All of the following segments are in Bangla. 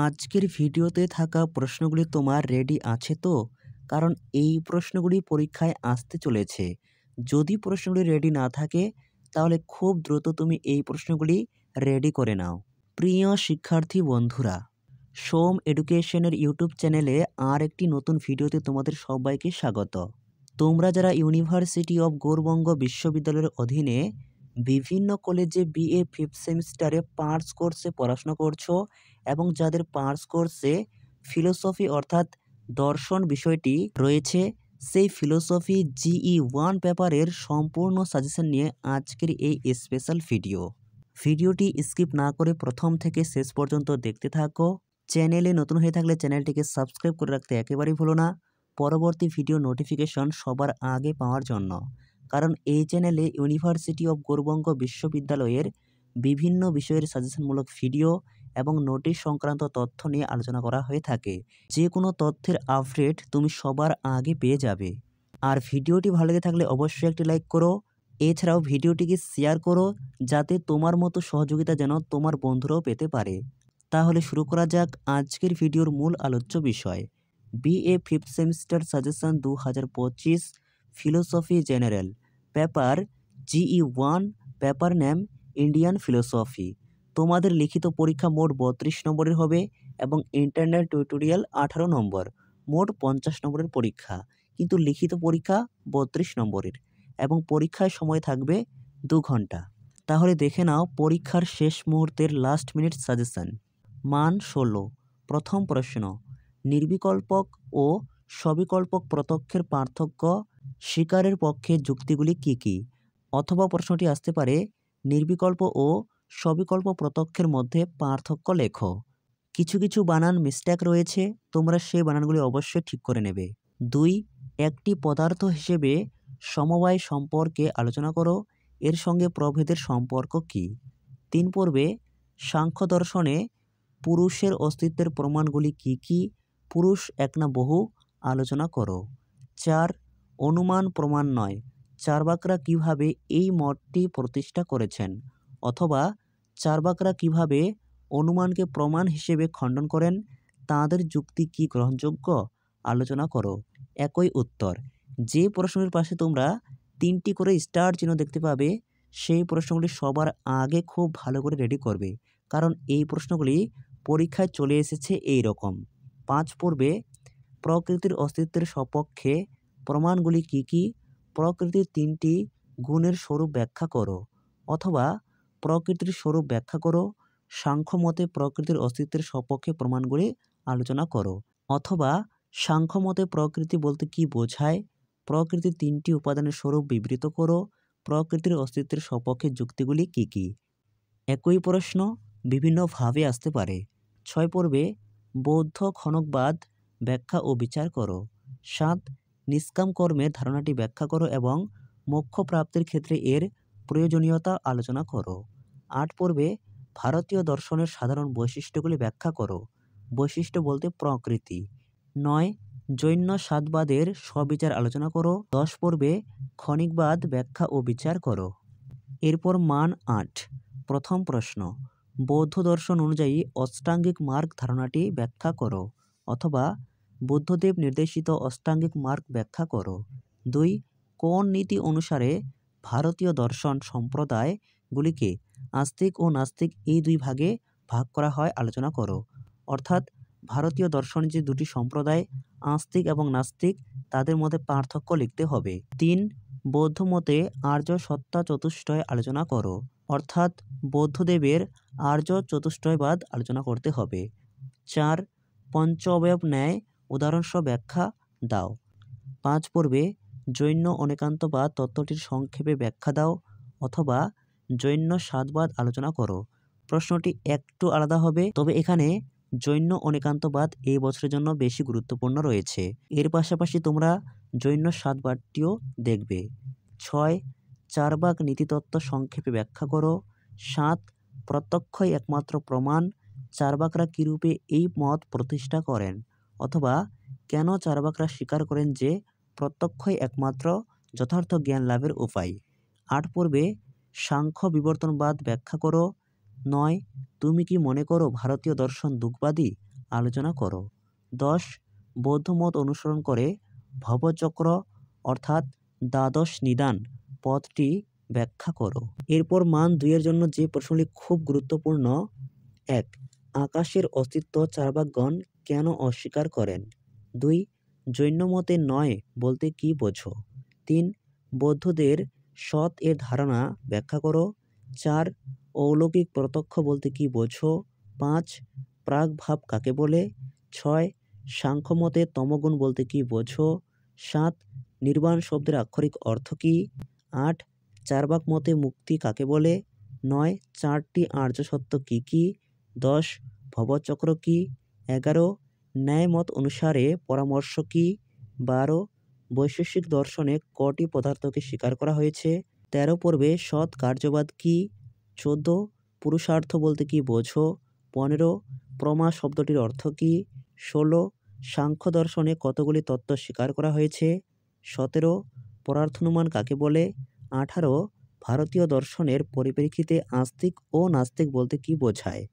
আজকের ভিডিওতে থাকা প্রশ্নগুলি তোমার রেডি আছে তো? কারণ এই প্রশ্নগুলি পরীক্ষায় আসতে চলেছে। যদি প্রশ্নগুলি রেডি না থাকে তাহলে খুব দ্রুত তুমি এই প্রশ্নগুলি রেডি করে নাও। প্রিয় শিক্ষার্থী বন্ধুরা, সোম এডুকেশনের ইউটিউব চ্যানেলে আর একটি নতুন ভিডিওতে তোমাদের সবাইকে স্বাগত। তোমরা যারা ইউনিভার্সিটি অফ গৌড়বঙ্গ বিশ্ববিদ্যালয়ের অধীনে বিভিন্ন কলেজে বিএ ফিফথ সেমিস্টারে পার্টস কোর্সে পড়াশোনা করছো এবং যাদের পার্টস কোর্সে ফিলোসফি অর্থাৎ দর্শন বিষয়টি রয়েছে, সেই ফিলোসফি GE1 পেপারের সম্পূর্ণ সাজেশন নিয়ে আজকের এই স্পেশাল ভিডিওটি স্কিপ না করে প্রথম থেকে শেষ পর্যন্ত দেখতে থাকো। চ্যানেলে নতুন হয়ে থাকলে চ্যানেলটিকে সাবস্ক্রাইব করে রাখতে একেবারেই ভুলো না, পরবর্তী ভিডিও নোটিফিকেশন সবার আগে পাওয়ার জন্য। কারণ এই চ্যানেলে ইউনিভার্সিটি অফ গৌড়বঙ্গ বিশ্ববিদ্যালয়ের বিভিন্ন বিষয়ের সাজেশনমূলক ভিডিও এবং নোটিশ সংক্রান্ত তথ্য নিয়ে আলোচনা করা হয়ে থাকে। যে কোনো তথ্যের আপডেট তুমি সবার আগে পেয়ে যাবে। আর ভিডিওটি ভালো লেগে থাকলে অবশ্যই একটি লাইক করো। এছাড়াও ভিডিওটিকে শেয়ার করো যাতে তোমার মতো সহযোগিতা যেন তোমার বন্ধুরাও পেতে পারে। তাহলে শুরু করা যাক আজকের ভিডিওর মূল আলোচ্য বিষয়, BA fifth semester suggestion 2025 philosophy general, paper GE1, paper name Indian philosophy. তোমাদের লিখিত পরীক্ষা মোট 32 নম্বরের হবে এবং ইন্টারনাল টিউটোরিয়াল 18 নম্বর, মোট 50 নম্বরের পরীক্ষা। কিন্তু লিখিত পরীক্ষা 32 নম্বরের এবং পরীক্ষায় সময় থাকবে 2 ঘন্টা। তাহলে দেখে নাও পরীক্ষার শেষ মুহূর্তের লাস্ট মিনিট সাজেশন। মান 16। প্রথম প্রশ্ন, নির্বিকল্পক ও সবিকল্পক প্রত্যক্ষের পার্থক্য স্বীকারের পক্ষে যুক্তিগুলি কি কি? অথবা প্রশ্নটি আসতে পারে, নির্বিকল্প ও সবিকল্প প্রত্যক্ষের মধ্যে পার্থক্য লেখো। কিছু কিছু বানান মিস্টেক রয়েছে, তোমরা সেই বানানগুলি অবশ্যই ঠিক করে নেবে। 2, একটি পদার্থ হিসেবে সমবায় সম্পর্কে আলোচনা করো, এর সঙ্গে প্রভেদের সম্পর্ক কি? 3 পর্বে সাংখ্য দর্শনে পুরুষের অস্তিত্বের প্রমাণগুলি কি কি, পুরুষ এক না বহু, আলোচনা করো। 4, অনুমান প্রমাণ নয়, চার্বাকরা কিভাবে এই মতটি প্রতিষ্ঠা করেছেন, অথবা চার্বাকরা কিভাবে অনুমানকে প্রমাণ হিসেবে খণ্ডন করেন, তাঁদের যুক্তি কি গ্রহণযোগ্য, আলোচনা করো। একই উত্তর। যে প্রশ্নের পাশে তোমরা 3টি করে স্টার চিহ্ন দেখতে পাবে, সেই প্রশ্নগুলি সবার আগে খুব ভালো করে রেডি করবে, কারণ এই প্রশ্নগুলি পরীক্ষায় চলে এসেছে এই রকম। 5 পর্বে প্রকৃতির অস্তিত্বের সপক্ষে প্রমাণগুলি কি কি, প্রকৃতির 3টি গুণের স্বরূপ ব্যাখ্যা করো, অথবা প্রকৃতির স্বরূপ ব্যাখ্যা করো। সাংখ্য মতে প্রকৃতির অস্তিত্বের সপক্ষে প্রমাণগুলি আলোচনা করো, অথবা সাংখ্য মতে প্রকৃতি বলতে কি বোঝায়, প্রকৃতির 3টি উপাদানের স্বরূপ বিবৃত করো, প্রকৃতির অস্তিত্বের সপক্ষে যুক্তিগুলি কি কি। একই প্রশ্ন বিভিন্নভাবে আসতে পারে। 6 পর্বে বৌদ্ধ ক্ষণকবাদ ব্যাখ্যা ও বিচার করো। 7, নিষ্কাম কর্মের ধারণাটি ব্যাখ্যা করো এবং মোক্ষ প্রাপ্তির ক্ষেত্রে এর প্রয়োজনীয়তা আলোচনা করো। 8 পর্বে ভারতীয় দর্শনের সাধারণ বৈশিষ্ট্যগুলি ব্যাখ্যা করো, বৈশিষ্ট্য বলতে প্রকৃতি। 9, জৈন সাতবাদের স্ববিচার আলোচনা করো। 10 পর্বে ক্ষণিকবাদ ব্যাখ্যা ও বিচার করো। এরপর মান 8। প্রথম প্রশ্ন, বৌদ্ধ দর্শন অনুযায়ী অষ্টাঙ্গিক মার্গ ধারণাটি ব্যাখ্যা করো, অথবা বুদ্ধদেব নির্দেশিত অষ্টাঙ্গিক মার্গ ব্যাখ্যা করো। 2, কোন নীতি অনুসারে ভারতীয় দর্শন সম্প্রদায়গুলিকে আস্তিক ও নাস্তিক এই 2 ভাগে ভাগ করা হয়, আলোচনা করো। অর্থাৎ ভারতীয় দর্শনের যে 2টি সম্প্রদায়, আস্তিক এবং নাস্তিক, তাদের মধ্যে পার্থক্য লিখতে হবে। 3, বৌদ্ধ মতে আর্য সত্তা চতুষ্টয় আলোচনা করো, অর্থাৎ বৌদ্ধদেবের আর্য চতুষ্টয়বাদ আলোচনা করতে হবে। 4, পঞ্চ অবয়ব ন্যায় উদাহরণসহ ব্যাখ্যা দাও। 5 পর্বে জৈন অনেকান্তবাদ তত্ত্বটির সংক্ষেপে ব্যাখ্যা দাও, অথবা জৈন সাতবাদ আলোচনা করো। প্রশ্নটি একটু আলাদা হবে, তবে এখানে জৈন অনেকান্তবাদ এই বছরের জন্য বেশি গুরুত্বপূর্ণ রয়েছে। এর পাশাপাশি তোমরা জৈন সাতবাদটিও দেখবে। 6, চারবাক নীতিতত্ত্ব সংক্ষেপে ব্যাখ্যা করো। 7, প্রত্যক্ষই একমাত্র প্রমাণ, চারবাকরা কিরূপে এই মত প্রতিষ্ঠা করেন, অথবা কেন চারবাকরা স্বীকার করেন যে প্রত্যক্ষই একমাত্র যথার্থ জ্ঞান লাভের উপায়। 8 পর্বে সাংখ্য বিবর্তনবাদ ব্যাখ্যা করো। 9. তুমি কি মনে করো ভারতীয় দর্শন যুগবাদী? আলোচনা করো। 10. বৌদ্ধ মত অনুসরণ করে ভবচক্র অর্থাৎ দ্বাদশ নিদান পথটি ব্যাখ্যা করো। এরপর মান 2 এর জন্য যে প্রশ্নটি খুব গুরুত্বপূর্ণ। 1. আকাশের অস্তিত্ব চার্বাকগণ কেন অস্বীকার করেন? 2. জৈন মতে নয় বলতে কি বোঝো? 3. বৌদ্ধদের সৎ এর ধারণা ব্যাখ্যা করো। 4. অলৌকিক প্রত্যক্ষ বলতে কি বোঝো? 5. প্রাগভাব কাকে বলে? 6. সাংখ্যমতে তমগুণ বলতে কি বোঝো? 7. নির্বাণ শব্দের আক্ষরিক অর্থ কী? 8. চার্বাক মতে মুক্তি কাকে বলে? 9. 4টি আর্য সত্য কী কী? 10. ভবচক্র কী? 11. ন্যায়মত অনুসারে পরামর্শ কী? 12. বৈশেষিক দর্শনে কটি পদার্থকে স্বীকার করা হয়েছে? 13 পর্বে সৎ কার্যবাদ কী? 14. পুরুষার্থ বলতে কি বোঝো? 15. প্রমা শব্দটির অর্থ কী? 16. সাংখ্য দর্শনে কতগুলি তত্ত্ব স্বীকার করা হয়েছে? 17. পরার্থনুমান কাকে বলে? 18. ভারতীয় দর্শনের পরিপ্রেক্ষিতে আস্তিক ও নাস্তিক বলতে কি বোঝায়?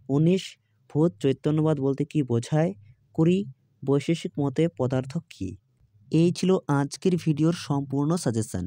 19. ভূত চৈতন্যবাদ বলতে কি বোঝায়? 20. বৈশেষিক মতে পদার্থ কী? এই ছিল আজকের ভিডিওর সম্পূর্ণ সাজেশন।